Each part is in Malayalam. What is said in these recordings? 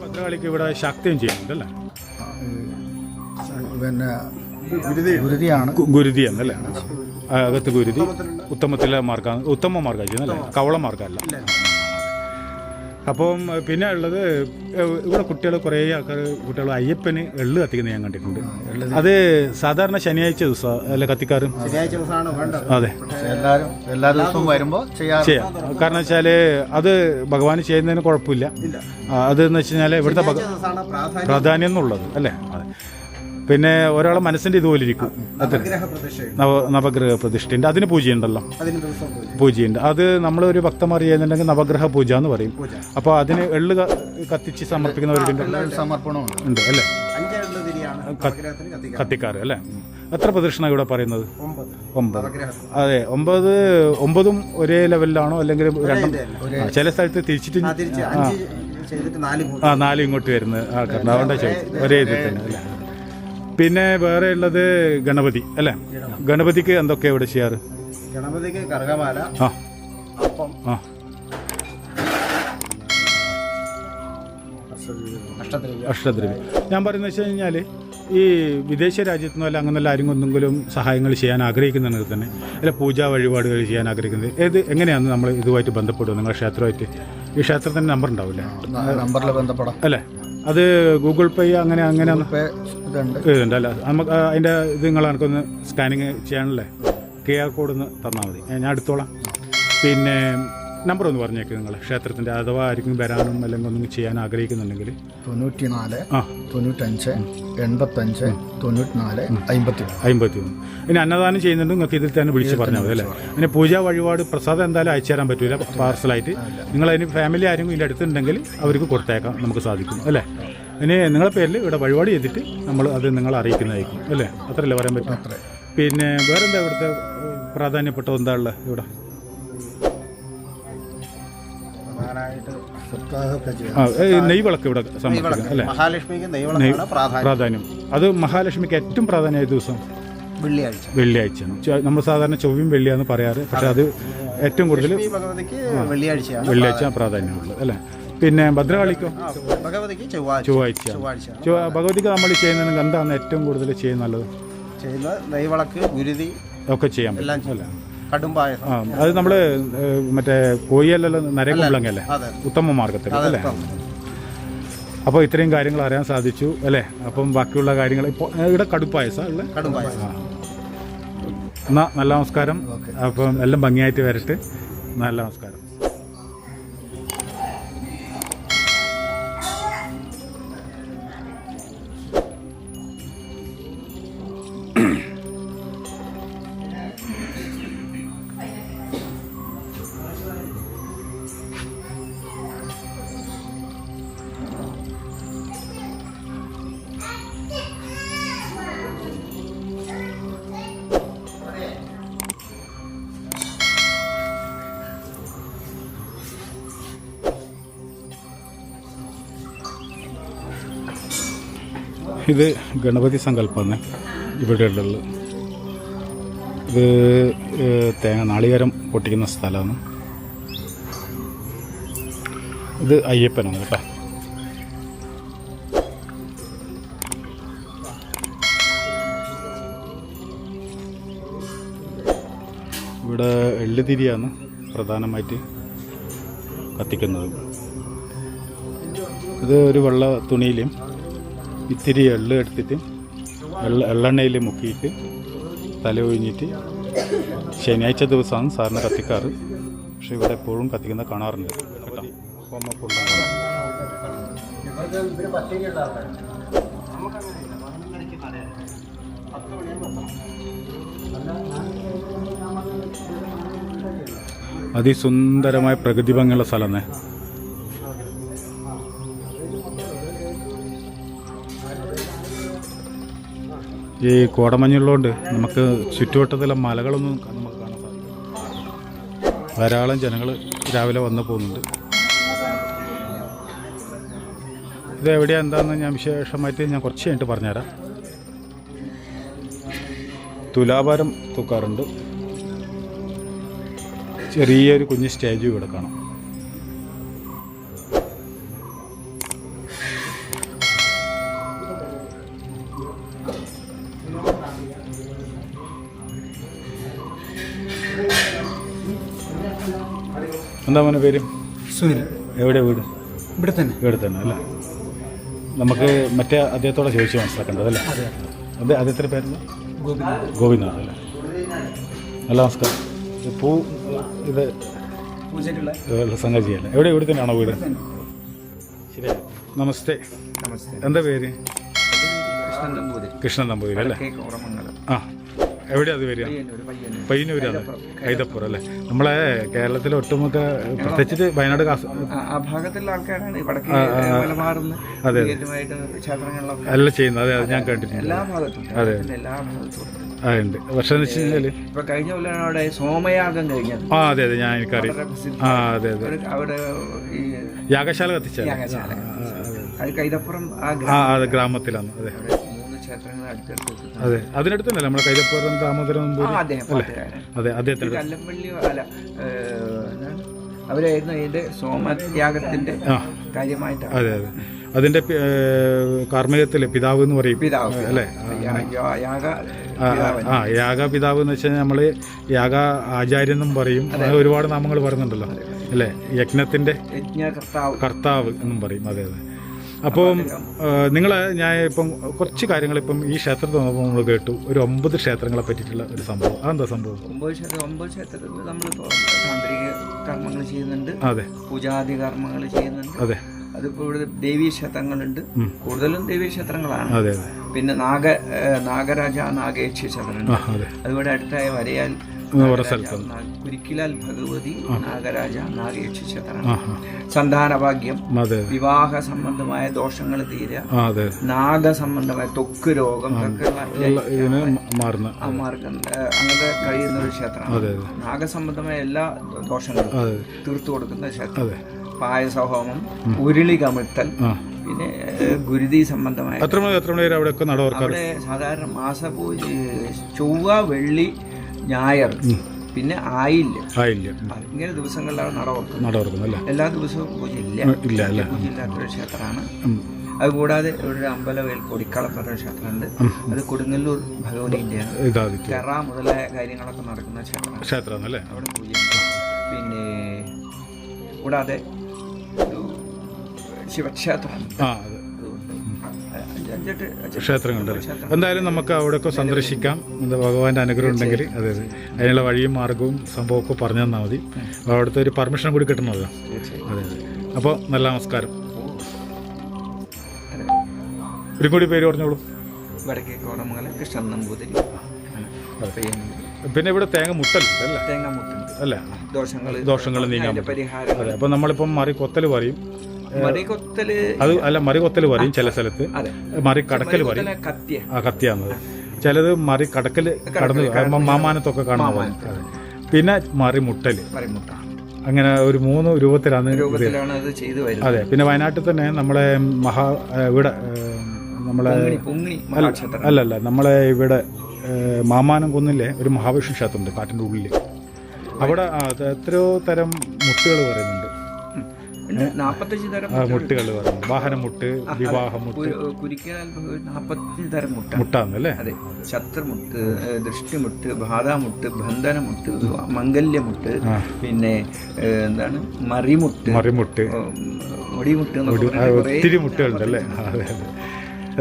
ഭദ്രകാളിക്ക് ഇവിടെ ശക്തിയും ചെയ്യുന്നുണ്ടല്ലേ? പിന്നെ ഗുരുതിയാണ്, ഗുരുതിയാണല്ലേ? അകത്ത് ഗുരുതി ഉത്തമത്തിലെ മാർക്കാണ്, ഉത്തമ മാർക്കാണ് ചെയ്യുന്നല്ലേ? കവള മാർക്കല്ല. അപ്പം പിന്നെ ഉള്ളത് ഇവിടെ കുട്ടികൾ കുറേ ആൾക്കാർ കുട്ടികൾ അയ്യപ്പന് എള്ള് കത്തിക്കുന്നത് ഞാൻ കണ്ടിട്ടുണ്ട്. അത് സാധാരണ ശനിയാഴ്ച ദിവസം അല്ല കത്തിക്കാറ്? അതെ, എല്ലാ ദിവസവും വരുമ്പോൾ ചെയ്യാം. കാരണം വെച്ചാൽ അത് ഭഗവാന് ചെയ്യുന്നതിന് കുഴപ്പമില്ല. അതെന്ന് വെച്ച് കഴിഞ്ഞാൽ ഇവിടുത്തെ പ്രാധാന്യം എന്നുള്ളത് അല്ലേ? അതെ. പിന്നെ ഒരാളെ മനസ്സിൻ്റെ ഇതുപോലെ ഇരിക്കും. നവഗ്രഹ പ്രതിഷ്ഠയുണ്ട്, അതിന് പൂജയുണ്ടല്ലോ, പൂജയുണ്ട്. അത് നമ്മളൊരു ഭക്തന്മാർ ചെയ്യുന്നുണ്ടെങ്കിൽ നവഗ്രഹ പൂജ എന്ന് പറയും. അപ്പോൾ അതിന് എള്ള് കത്തിച്ച് സമർപ്പിക്കുന്നവരുടെ സമർപ്പണമുണ്ട് അല്ലേ? കത്തിക്കാറ് അല്ലേ? എത്ര പ്രദക്ഷിണ ഇവിടെ പറയുന്നത്? 9. അതെ, 9 ഒരേ ലെവലിലാണോ അല്ലെങ്കിൽ രണ്ടും? ചില സ്ഥലത്ത് തിരിച്ചിട്ട് 4 ഇങ്ങോട്ട് വരുന്നത് ആൾക്കാരുണ്ട്. അതുകൊണ്ടാണ് ചോദിച്ചത്. ഒരേ ഇതിൽ തന്നെ അല്ലേ? പിന്നെ വേറെ ഉള്ളത് ഗണപതി അല്ലേ? ഗണപതിക്ക് എന്തൊക്കെയാണ് ഇവിടെ ചെയ്യാറ്? ഗണപതിക്ക് കർഗമാല, അഷ്ടദ്രവ്യം. ഞാൻ പറയുന്നത് വെച്ച് കഴിഞ്ഞാൽ ഈ വിദേശ രാജ്യത്തു നിന്നല്ല അങ്ങനെയുള്ള ആരെങ്കിലും സഹായങ്ങൾ ചെയ്യാൻ ആഗ്രഹിക്കുന്നുണ്ടെങ്കിൽ തന്നെ അല്ല പൂജാ വഴിപാടുകൾ ചെയ്യാൻ ആഗ്രഹിക്കുന്നത് എങ്ങനെയാണ് നമ്മൾ ഇതുമായിട്ട് ബന്ധപ്പെടുക? നിങ്ങളുടെ ക്ഷേത്രമായിട്ട് ഈ ക്ഷേത്രത്തിൻ്റെ നമ്പർ ഉണ്ടാവില്ലേ? നമ്പറിൽ ബന്ധപ്പെടാം അല്ലേ? അത് ഗൂഗിൾ പേ അങ്ങനെ ഇതുണ്ട് അല്ല? നമുക്ക് അതിൻ്റെ ഇത് നിങ്ങൾ എനിക്കൊന്ന് സ്കാനിങ് ചെയ്യാനല്ലേ? QR കോഡ് ഒന്ന് തന്നാൽ മതി, ഞാൻ എടുത്തോളാം. പിന്നെ നമ്പർ ഒന്ന് പറഞ്ഞേക്ക് നിങ്ങൾ ക്ഷേത്രത്തിൻ്റെ, അഥവാ ആർക്കും വരാനും അല്ലെങ്കിൽ ഒന്നും ചെയ്യാൻ ആഗ്രഹിക്കുന്നുണ്ടെങ്കിൽ. 94 95 85 94 51. ഇനി അന്നദാനം ചെയ്യുന്നുണ്ട് നിങ്ങൾക്ക് ഇതിൽ തന്നെ വിളിച്ച് പറഞ്ഞാൽ മതി അല്ലേ? പിന്നെ പൂജാ വഴിപാട് പ്രസാദം എന്തായാലും അയച്ചു തരാൻ പറ്റില്ല പാർസലായിട്ട്. നിങ്ങളതിന് ഫാമിലി ആരെങ്കിലും ഇതിൻ്റെ അടുത്തുണ്ടെങ്കിൽ അവർക്ക് കൊടുത്തേക്കാം, നമുക്ക് സാധിക്കും അല്ലേ? ഇനി നിങ്ങളുടെ പേരിൽ ഇവിടെ വഴിപാട് ചെയ്തിട്ട് നമ്മൾ അത് നിങ്ങളെ അറിയിക്കുന്നതായിരിക്കും അല്ലേ? അത്രയല്ലേ പറയാൻ പറ്റും? പിന്നെ വേറെന്താ ഇവിടുത്തെ പ്രാധാന്യപ്പെട്ട എന്താ ഉള്ളത് ഇവിടെ? നെയ്വിളക്ക് ഇവിടെ സമർപ്പിക്കും അല്ലേ? പ്രാധാന്യം അത് മഹാലക്ഷ്മിക്ക് ഏറ്റവും പ്രാധാന്യമായ ദിവസം വെള്ളിയാഴ്ചയാണ്. നമ്മൾ സാധാരണ ചൊവ്വയും വെള്ളിയാന്ന് പറയാറ്, പക്ഷെ അത് ഏറ്റവും കൂടുതൽ വെള്ളിയാഴ്ച പ്രാധാന്യമുള്ളത് അല്ലേ? പിന്നെ ഭദ്രകാളിക്കോ? ചൊവ്വാഴ്ച. ഭഗവതിക്ക് നമ്മൾ ചെയ്യുന്നത് എന്താണ് ഏറ്റവും കൂടുതൽ ചെയ്യുന്നത്? നെയ്വിളക്ക്, ഗുരുതി ഒക്കെ ചെയ്യാൻ പറ്റും അല്ലേ? അത് നമ്മൾ മറ്റേ കോയിയല്ലല്ലോ, നരകുമ്പളങ്ങല്ലേ? ഉത്തമ മാർഗത്തിൽ അല്ലേ? അപ്പോൾ ഇത്രയും കാര്യങ്ങൾ അറിയാൻ സാധിച്ചു അല്ലേ? അപ്പം ബാക്കിയുള്ള കാര്യങ്ങൾ ഇപ്പോൾ ഇവിടെ കടുപ്പായസം അല്ലേ? എന്നാൽ നല്ല നമസ്കാരം. അപ്പം എല്ലാം ഭംഗിയായിട്ട് വരട്ടെ. നല്ല നമസ്കാരം. ഇത് ഗണപതി സങ്കല്പമാണ് ഇവിടെ ഉള്ളത്. ഇത് നാളികേരം പൊട്ടിക്കുന്ന സ്ഥലമാണ്. ഇത് അയ്യപ്പനാണ് കേട്ടോ. ഇവിടെ എള്ളുതിരിയാണ് പ്രധാനമായിട്ട് കത്തിക്കുന്നത്. ഇത് ഒരു വെള്ള തുണിയിലും ഇത്തിരി എള്ള് എടുത്തിട്ട് എള്ളെണ്ണയിൽ മുക്കിയിട്ട് തല ഒഴിഞ്ഞിട്ട് ശനിയാഴ്ച ദിവസമാണ് സാറിന് കത്തിക്കാറ്. പക്ഷെ ഇവിടെ എപ്പോഴും കത്തിക്കുന്ന കാണാറുണ്ട് കേട്ടോ. അതിസുന്ദരമായ പ്രകൃതി ഭംഗിയുള്ള സ്ഥലമേ. ഈ കോടമഞ്ഞുള്ളതുകൊണ്ട് നമുക്ക് ചുറ്റുവട്ടത്തിലെ മലകളൊന്നും നമുക്ക് കാണാൻ സാധിക്കും. ധാരാളം ജനങ്ങൾ രാവിലെ വന്നു പോകുന്നുണ്ട്. ഇത് എവിടെയാണ് എന്താണെന്ന് ഞാൻ വിശേഷമായിട്ട് ഞാൻ കുറച്ച് കഴിഞ്ഞിട്ട് പറഞ്ഞുതരാം. തുലാഭാരം തൂക്കാറുണ്ട്. ചെറിയൊരു കുഞ്ഞ് സ്റ്റേജ് ഇവിടെ കാണാം. എന്താ മോനെ പേര്? സുനിൽ. എവിടെ വീട്? ഇവിടെ തന്നെ. ഇവിടെ തന്നെ അല്ലേ? നമുക്ക് മറ്റേ അദ്ദേഹത്തോടെ ചോദിച്ച് മനസ്സിലാക്കേണ്ടത് അല്ലേ? അതെ. അദ്ദേഹത്തിൻ്റെ പേരെന്താ? ഗോപിനാഥ് അല്ലേ? നല്ല നമസ്കാരം. പൂ ഇത് സംഗതിയല്ലേ? ഇവിടെ തന്നെയാണോ വീട്? ശരിയാ. നമസ്തേ. എന്താ പേര്? കൃഷ്ണൻ നമ്പൂതിരി അല്ലേ? ആ, എവിടെയാ അത് വരിക? പയ്യന്നൂരാണ്. കൈതപ്പുറം അല്ലേ? നമ്മളെ കേരളത്തിലെ ഒട്ടുമുക്ക പ്രത്യേകിച്ച് വയനാട് ആ ഭാഗത്തുള്ള ആൾക്കാരാണ് അതെ എല്ലാം ചെയ്യുന്നത്. അതെ, ഞാൻ കണ്ടിട്ടുണ്ട്. എല്ലാ ഭാഗത്തും. അതെ ഉണ്ട്. പക്ഷെ എന്ന് വെച്ച് കഴിഞ്ഞാൽ ഇപ്പൊ കഴിഞ്ഞ കൊല്ലം അവിടെ സോമയാഗം കഴിഞ്ഞത്. അതെ ഞാൻ എനിക്കറിയാം. അതെ അവിടെ ഈ യാഗശാല കത്തിച്ച കൈതപ്പുറം അതെ ഗ്രാമത്തിലാണ്. അതെ അതെ അതിനടുത്ത് തന്നെ നമ്മുടെ കൈതപ്പുറം ദാമോദരൻ അതെ അദ്ദേഹത്തിന് കല്ലമ്പള്ളി അവരായിരുന്നു ഇതിന്റെ സോമയാഗത്തിന്റെ കാര്യമായിട്ടാണ്. അതെ അതിന്റെ കാർമ്മികത്തിലെ പിതാവ് എന്ന് പറയും അല്ലേ? യാഗ പിതാവ് എന്ന് വെച്ചാൽ നമ്മള് യാഗ ആചാര്യൻ എന്നും പറയും. ഒരുപാട് നാമങ്ങൾ പറയുന്നുണ്ടല്ലോ അല്ലേ? യജ്ഞത്തിന്റെ കർത്താവ് എന്നും പറയും. അതെ. അപ്പം ഞാൻ ഇപ്പം കുറച്ച് കാര്യങ്ങൾ ഇപ്പം ഈ ക്ഷേത്രത്തിൽ വന്നപ്പോൾ നമ്മൾ കേട്ടു ഒരു 9 ക്ഷേത്രങ്ങളെ പറ്റിയിട്ടുള്ള ഒരു സംഭവം. അതെന്താ സംഭവം? 9 ക്ഷേത്രത്തിൽ നമ്മളിപ്പോൾ താന്ത്രിക കർമ്മങ്ങൾ ചെയ്യുന്നുണ്ട്. അതെ. പൂജാതി കർമ്മങ്ങൾ ചെയ്യുന്നുണ്ട്. അതെ. അതിപ്പോൾ ഇവിടെ ദേവീ ക്ഷേത്രങ്ങളുണ്ട്. കൂടുതലും ദേവീ ക്ഷേത്രങ്ങളാണ്. അതെ. പിന്നെ നാഗരാജ നാഗേക്ഷി ക്ഷേത്രമുണ്ട്. അതുപോലെ അടുത്തായ വരയാൽ കുരിക്കിലാൽ ഭഗവതി നാഗരാജ നാഗേക്ഷി ക്ഷേത്രം. സന്താനഭാഗ്യം, വിവാഹ സംബന്ധമായ ദോഷങ്ങൾ തീരുക, നാഗസംബന്ധമായ ത്വക്ക് രോഗം അങ്ങനത്തെ കഴിയുന്ന ഒരു ക്ഷേത്രമാണ്. നാഗസംബന്ധമായ എല്ലാ ദോഷങ്ങളും തീർത്തു കൊടുക്കുന്ന ക്ഷേത്രം. പായസഹോമം, ഉരുളി കമിഴ്ത്തൽ, പിന്നെ ഗുരുതി സംബന്ധമായ അവിടെ സാധാരണ മാസപൂജ ചൊവ്വ, വെള്ളി, ഞായർ, പിന്നെ ആയില്യം ഇങ്ങനെ ദിവസങ്ങളിലാണ് നട എല്ലാ ദിവസവും പൂജ ഇല്ലാത്തൊരു ക്ഷേത്രമാണ്. അതുകൂടാതെ ഇവിടെ ഒരു അമ്പലവേൽ കൊടിക്കളം പറഞ്ഞ ക്ഷേത്രമുണ്ട്. അത് കൊടുങ്ങല്ലൂർ ഭഗവതിൻ്റെയാണ്. കെറ മുതലായ കാര്യങ്ങളൊക്കെ നടക്കുന്ന ക്ഷേത്രമാണ്. അവിടെ പൂജ. പിന്നെ കൂടാതെ ഒരു ശിവക്ഷേത്രമാണ്. ക്ഷേത്രങ്ങളുണ്ട്. എന്തായാലും നമുക്ക് അവിടെയൊക്കെ സന്ദർശിക്കാം. ഭഗവാന്റെ അനുഗ്രഹം ഉണ്ടെങ്കിൽ അതെ അതിനുള്ള വഴിയും മാർഗവും സംഭവമൊക്കെ പറഞ്ഞു തന്നാൽ മതി. അവിടുത്തെ ഒരു പെർമിഷൻ കൂടി കിട്ടണമല്ലോ. അതെ. അപ്പോൾ നല്ല നമസ്കാരം. ഒരു കൂടി പേര് പറഞ്ഞോളൂ. വടക്കേ കോടമംഗലം കൃഷ്ണൻ നമ്പൂതിരി. പിന്നെ ഇവിടെ തേങ്ങ മുട്ടലുണ്ട് അല്ലേ? തേങ്ങ മുട്ടുണ്ട് അല്ലേ? ദോഷങ്ങൾ നീങ്ങാൻ പരിഹാരം. അതെ. അപ്പം നമ്മളിപ്പം മറികൊത്തൽ പറയും. അത് അല്ല മറികൊത്തൽ പറയും ചില സ്ഥലത്ത്. മറി കടക്കൽ പറയും. കത്തിയാന്നത്. ചിലത് മറി കടക്കൽ കടന്ന് മാമാനത്തൊക്കെ കാണുന്നത്. പിന്നെ മറിമുട്ടല്. അങ്ങനെ ഒരു 3 രൂപത്തിലാണ്. അതെ. പിന്നെ വയനാട്ടിൽ തന്നെ നമ്മളെ ഇവിടെ നമ്മളെ അല്ലല്ല നമ്മളെ ഇവിടെ മാമാനം കുന്നിലെ ഒരു മഹാവിഷ്ണു ക്ഷേത്രമുണ്ട് കാട്ടിൻ്റെ ഉള്ളിൽ. അവിടെ എത്രയോ തരം മുട്ടുകൾ പറയുന്നുണ്ട്. 45 തരം മുട്ടുകൾ പറയുന്നു. വാഹനമുട്ട്, വിവാഹമുട്ട്, മുട്ടാന്നല്ലേ? അതെ. ശത്രുമുട്ട്, ദൃഷ്ടിമുട്ട്, ബാധാമുട്ട്, ബന്ധനമുട്ട്, മംഗല്യമുട്ട്, പിന്നെ എന്താണ് മറിമുട്ട്, മുടിമുട്ട്, ഒത്തിരി മുട്ടുകളുണ്ടല്ലേ?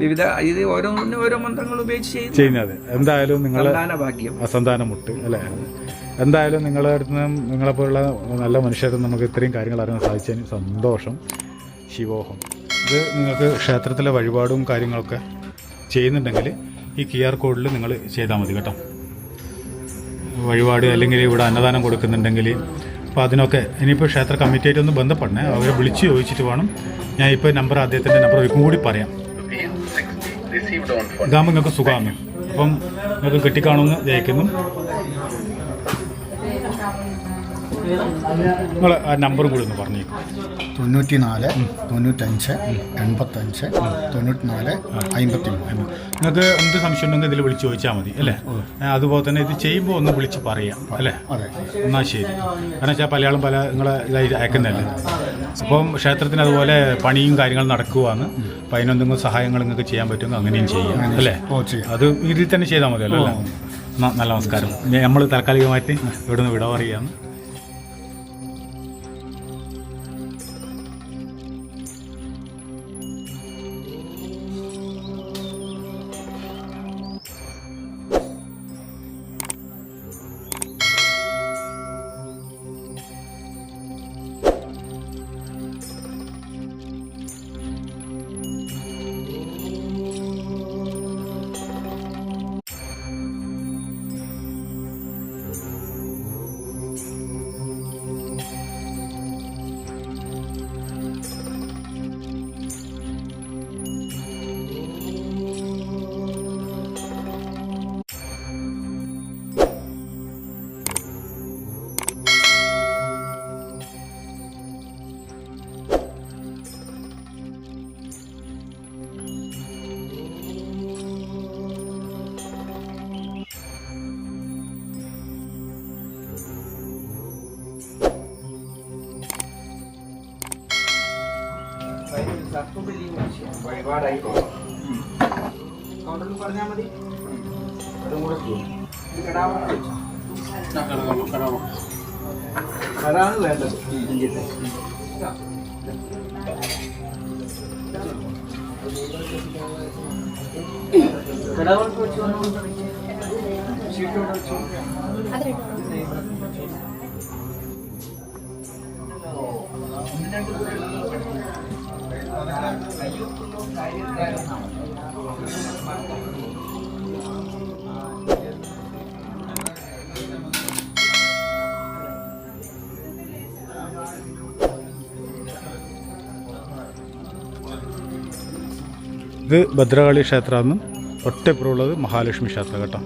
വിവിധ ഇത് ഓരോ മന്ത്രങ്ങൾ ഉപയോഗിച്ച് ചെയ്യുന്നത്. എന്തായാലും നിങ്ങൾ സന്താനമുട്ട് അല്ലേ? എന്തായാലും നിങ്ങളുടെ അടുത്ത് നിന്നും നിങ്ങളെപ്പോലുള്ള നല്ല മനുഷ്യരും നമുക്ക് ഇത്രയും കാര്യങ്ങൾ അറിയാൻ സാധിച്ചതിന് സന്തോഷം. ശിവോഹം ഇത് നിങ്ങൾക്ക് ക്ഷേത്രത്തിലെ വഴിപാടും കാര്യങ്ങളൊക്കെ ചെയ്യുന്നുണ്ടെങ്കിൽ ഈ QR കോഡിൽ നിങ്ങൾ ചെയ്താൽ മതി കേട്ടോ. വഴിപാട് അല്ലെങ്കിൽ ഇവിടെ അന്നദാനം കൊടുക്കുന്നുണ്ടെങ്കിൽ അപ്പോൾ അതിനൊക്കെ ഇനിയിപ്പോൾ ക്ഷേത്ര കമ്മിറ്റിയായിട്ട് ഒന്ന് ബന്ധപ്പെടണേ. അവരെ വിളിച്ച് ചോദിച്ചിട്ട് വേണം. ഞാൻ ഇപ്പോൾ അദ്ദേഹത്തിൻ്റെ നമ്പർ ഒരിക്കും കൂടി പറയാം. ഇതാകുമ്പോൾ നിങ്ങൾക്ക് സുഖമാണ്. അപ്പം നിങ്ങൾക്ക് കിട്ടിക്കാണുമെന്ന് വിചാരിക്കുന്നു. നിങ്ങൾ ആ നമ്പറും കൂടി ഒന്ന് പറഞ്ഞു. 94 95 85 94 53. നിങ്ങൾക്ക് എന്ത് സംശയം ഉണ്ടെങ്കിൽ ഇതിൽ വിളിച്ച് ചോദിച്ചാൽ മതി അല്ലേ? അതുപോലെ തന്നെ ഇത് ചെയ്യുമ്പോൾ ഒന്ന് വിളിച്ച് പറയാം അല്ലേ? എന്നാൽ ശരി. കാരണം വെച്ചാൽ പല ആളും നിങ്ങളെ ഇതായി അയക്കുന്നതല്ലേ. അപ്പം ക്ഷേത്രത്തിന് അതുപോലെ പണിയും കാര്യങ്ങളും നടക്കുവാണ്. അപ്പം അതിനെന്തെങ്കിലും സഹായങ്ങൾ നിങ്ങൾക്ക് ചെയ്യാൻ പറ്റുമെങ്കിൽ അങ്ങനെയും ചെയ്യാം അല്ലേ? അത് ഇതിൽ തന്നെ ചെയ്താൽ മതിയല്ലോ അല്ലേ? നല്ല നമസ്കാരം. നമ്മൾ താൽക്കാലികമായിട്ട് ഇവിടെ നിന്ന് വിട പറയുകയാണ്. വഴിപാടായി കൗണ്ടറിൽ പറഞ്ഞാൽ മതി. അതും കൂടെ അതാണ് വേണ്ടത്. കടാവൾക്ക് വെച്ച് ഷീറ്റോടെ വെച്ചു. ഇത് ഭദ്രകാളി ക്ഷേത്രമാണ്. തൊട്ടിപ്പുറമുള്ളത് മഹാലക്ഷ്മി ക്ഷേത്രം കേട്ടോ.